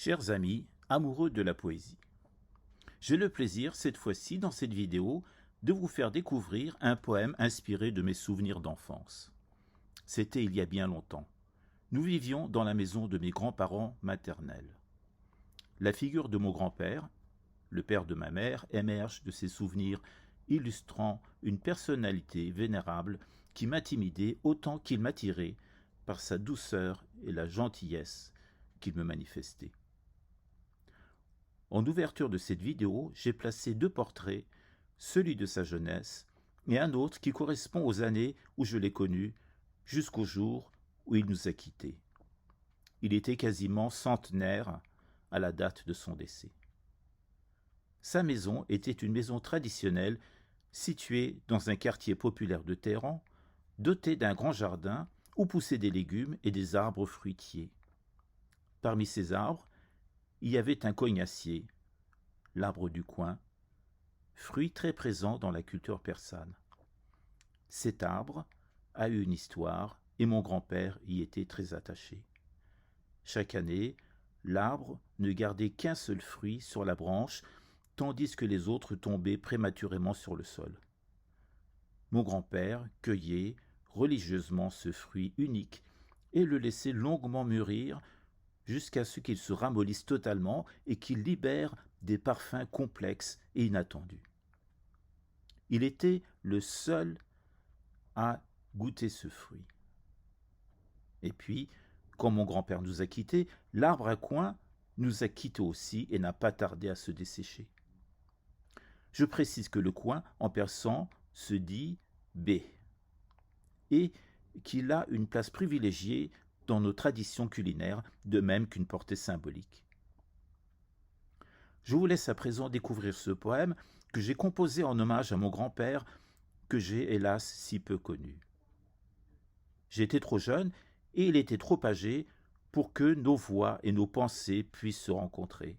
Chers amis, amoureux de la poésie, j'ai le plaisir, cette fois-ci, dans cette vidéo, de vous faire découvrir un poème inspiré de mes souvenirs d'enfance. C'était il y a bien longtemps. Nous vivions dans la maison de mes grands-parents maternels. La figure de mon grand-père, le père de ma mère, émerge de ces souvenirs illustrant une personnalité vénérable qui m'intimidait autant qu'il m'attirait par sa douceur et la gentillesse qu'il me manifestait. En ouverture de cette vidéo, j'ai placé deux portraits, celui de sa jeunesse et un autre qui correspond aux années où je l'ai connu, jusqu'au jour où il nous a quittés. Il était quasiment centenaire à la date de son décès. Sa maison était une maison traditionnelle située dans un quartier populaire de Téhéran, dotée d'un grand jardin où poussaient des légumes et des arbres fruitiers. Parmi ces arbres, il y avait un cognacier, l'arbre du coin, fruit très présent dans la culture persane. Cet arbre a eu une histoire et mon grand-père y était très attaché. Chaque année, l'arbre ne gardait qu'un seul fruit sur la branche, tandis que les autres tombaient prématurément sur le sol. Mon grand-père cueillait religieusement ce fruit unique et le laissait longuement mûrir jusqu'à ce qu'il se ramollisse totalement et qu'il libère des parfums complexes et inattendus. Il était le seul à goûter ce fruit. Et puis, quand mon grand-père nous a quittés, l'arbre à coin nous a quittés aussi et n'a pas tardé à se dessécher. Je précise que le coin, en persan, se dit « B » et qu'il a une place privilégiée dans nos traditions culinaires, de même qu'une portée symbolique. Je vous laisse à présent découvrir ce poème que j'ai composé en hommage à mon grand-père, que j'ai hélas si peu connu. J'étais trop jeune et il était trop âgé pour que nos voix et nos pensées puissent se rencontrer.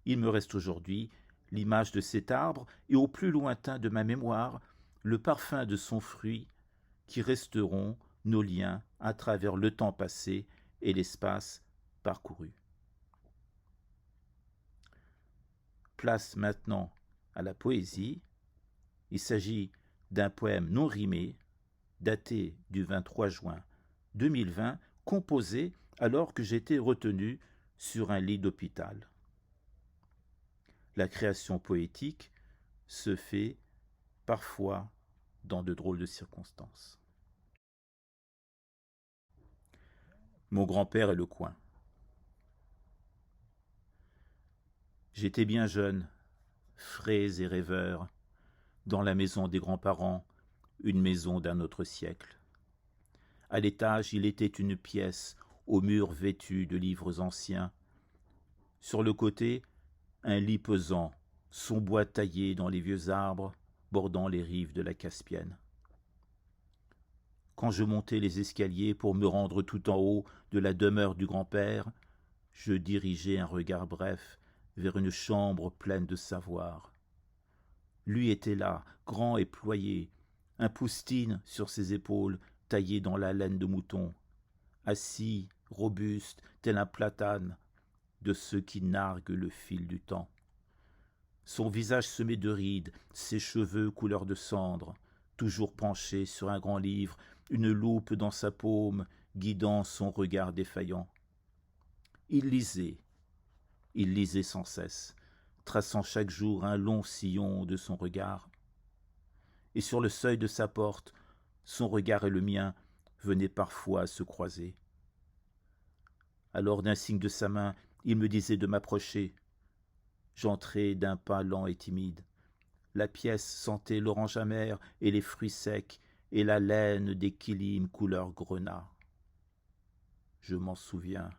Il me reste aujourd'hui l'image de cet arbre et au plus lointain de ma mémoire, le parfum de son fruit qui resteront nos liens à travers le temps passé et l'espace parcouru. Place maintenant à la poésie. Il s'agit d'un poème non rimé, daté du 23 juin 2020, composé alors que j'étais retenu sur un lit d'hôpital. La création poétique se fait parfois dans de drôles de circonstances. Mon grand-père et le coin. J'étais bien jeune, frais et rêveur, dans la maison des grands-parents, une maison d'un autre siècle. À l'étage, il était une pièce, aux murs vêtus de livres anciens. Sur le côté, un lit pesant, son bois taillé dans les vieux arbres, bordant les rives de la Caspienne. Quand je montais les escaliers pour me rendre tout en haut de la demeure du grand-père, je dirigeais un regard bref vers une chambre pleine de savoir. Lui était là, grand et ployé, un poustine sur ses épaules, taillé dans la laine de mouton, assis, robuste, tel un platane, de ceux qui narguent le fil du temps. Son visage semé de rides, ses cheveux couleur de cendre, toujours penché sur un grand livre, une loupe dans sa paume, guidant son regard défaillant. Il lisait sans cesse, traçant chaque jour un long sillon de son regard. Et sur le seuil de sa porte, son regard et le mien venaient parfois se croiser. Alors d'un signe de sa main, il me disait de m'approcher. J'entrais d'un pas lent et timide. La pièce sentait l'orange amer et les fruits secs et la laine des kilims couleur grenat. Je m'en souviens.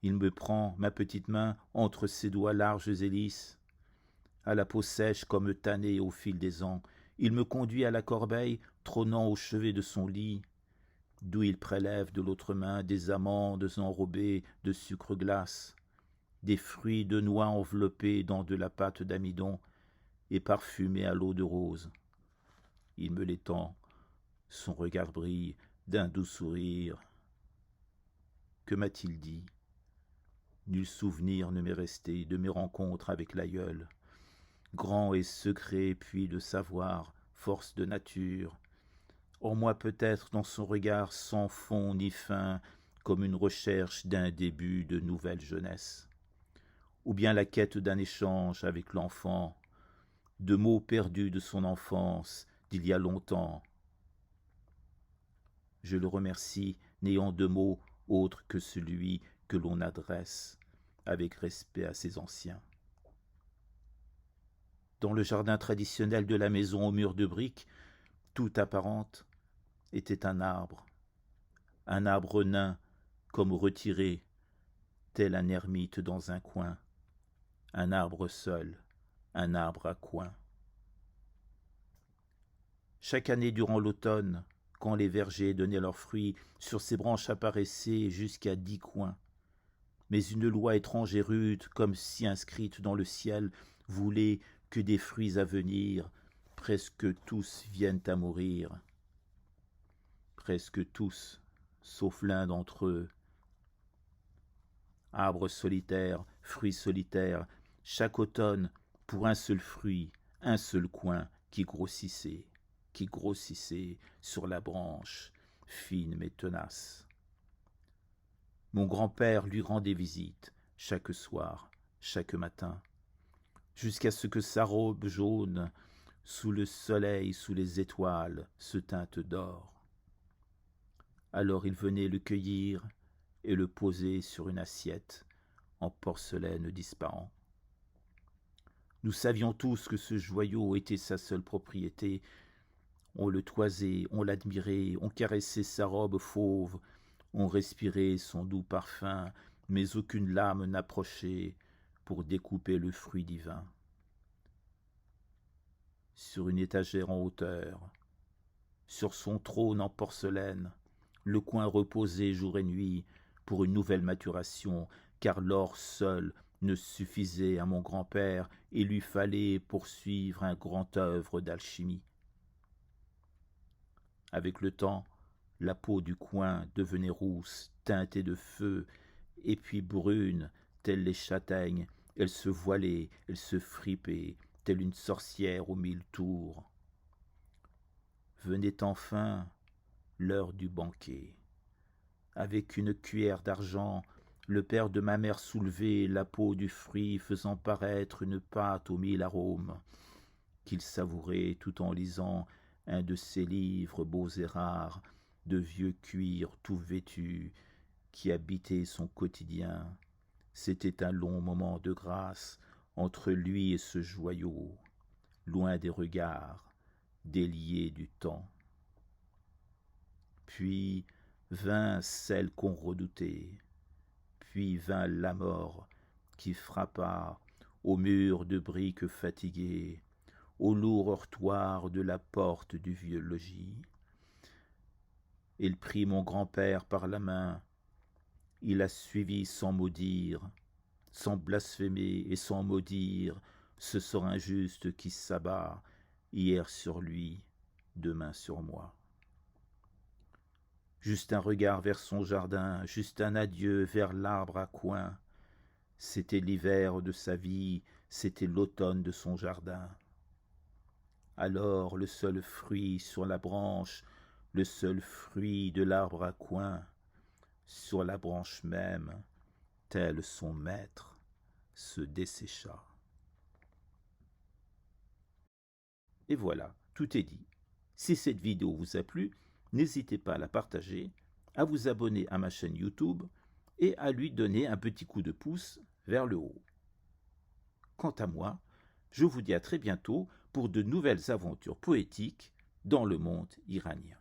Il me prend ma petite main entre ses doigts larges et lisses, à la peau sèche comme tannée au fil des ans. Il me conduit à la corbeille, trônant au chevet de son lit, d'où il prélève de l'autre main des amandes enrobées de sucre glace, des fruits de noix enveloppés dans de la pâte d'amidon et parfumés à l'eau de rose. Il me les tend, son regard brille d'un doux sourire. Que m'a-t-il dit? Nul souvenir ne m'est resté de mes rencontres avec l'aïeul. Grand et secret puits de savoir, force de nature. En moi peut-être dans son regard sans fond ni fin, comme une recherche d'un début de nouvelle jeunesse. Ou bien la quête d'un échange avec l'enfant, de mots perdus de son enfance, d'il y a longtemps. Je le remercie, n'ayant de mots autres que celui que l'on adresse avec respect à ses anciens. Dans le jardin traditionnel de la maison aux murs de briques, tout apparente, était un arbre nain comme retiré, tel un ermite dans un coin, un arbre seul, un arbre à coin. Chaque année durant l'automne, quand les vergers donnaient leurs fruits, sur ses branches apparaissaient jusqu'à 10 coins. Mais une loi étrange et rude, comme si inscrite dans le ciel, voulait que des fruits à venir, presque tous viennent à mourir. Presque tous, sauf l'un d'entre eux. Arbre solitaire, fruit solitaire, chaque automne, pour un seul fruit, un seul coin qui grossissait sur la branche, fine mais tenace. Mon grand-père lui rendait visite, chaque soir, chaque matin, jusqu'à ce que sa robe jaune, sous le soleil, sous les étoiles, se teinte d'or. Alors il venait le cueillir et le poser sur une assiette en porcelaine disparant. Nous savions tous que ce joyau était sa seule propriété. On le toisait, on l'admirait, on caressait sa robe fauve, on respirait son doux parfum, mais aucune lame n'approchait pour découper le fruit divin. Sur une étagère en hauteur, sur son trône en porcelaine, le coin reposait jour et nuit pour une nouvelle maturation, car l'or seul ne suffisait à mon grand-père, et lui fallait poursuivre un grand œuvre d'alchimie. Avec le temps, la peau du coin devenait rousse, teintée de feu, et puis brune, telles les châtaignes, elle se voilait, elle se fripait, telle une sorcière aux 1000 tours. Venait enfin l'heure du banquet. Avec une cuillère d'argent, le père de ma mère soulevait la peau du fruit, faisant paraître une pâte aux 1000 arômes, qu'il savourait tout en lisant un de ces livres beaux et rares, de vieux cuir tout vêtus, qui habitaient son quotidien. C'était un long moment de grâce entre lui et ce joyau, loin des regards, déliés du temps. Puis vint celle qu'on redoutait, puis vint la mort qui frappa au mur de briques fatiguées, au lourd heurtoir de la porte du vieux logis. Il prit mon grand-père par la main, il la suivit sans maudire, sans blasphémer et sans maudire ce sort injuste qui s'abat hier sur lui, demain sur moi. Juste un regard vers son jardin, juste un adieu vers l'arbre à coin. C'était l'hiver de sa vie, c'était l'automne de son jardin. Alors le seul fruit sur la branche, le seul fruit de l'arbre à coin, sur la branche même, tel son maître, se dessécha. Et voilà, tout est dit. Si cette vidéo vous a plu, n'hésitez pas à la partager, à vous abonner à ma chaîne YouTube et à lui donner un petit coup de pouce vers le haut. Quant à moi, je vous dis à très bientôt pour de nouvelles aventures poétiques dans le monde iranien.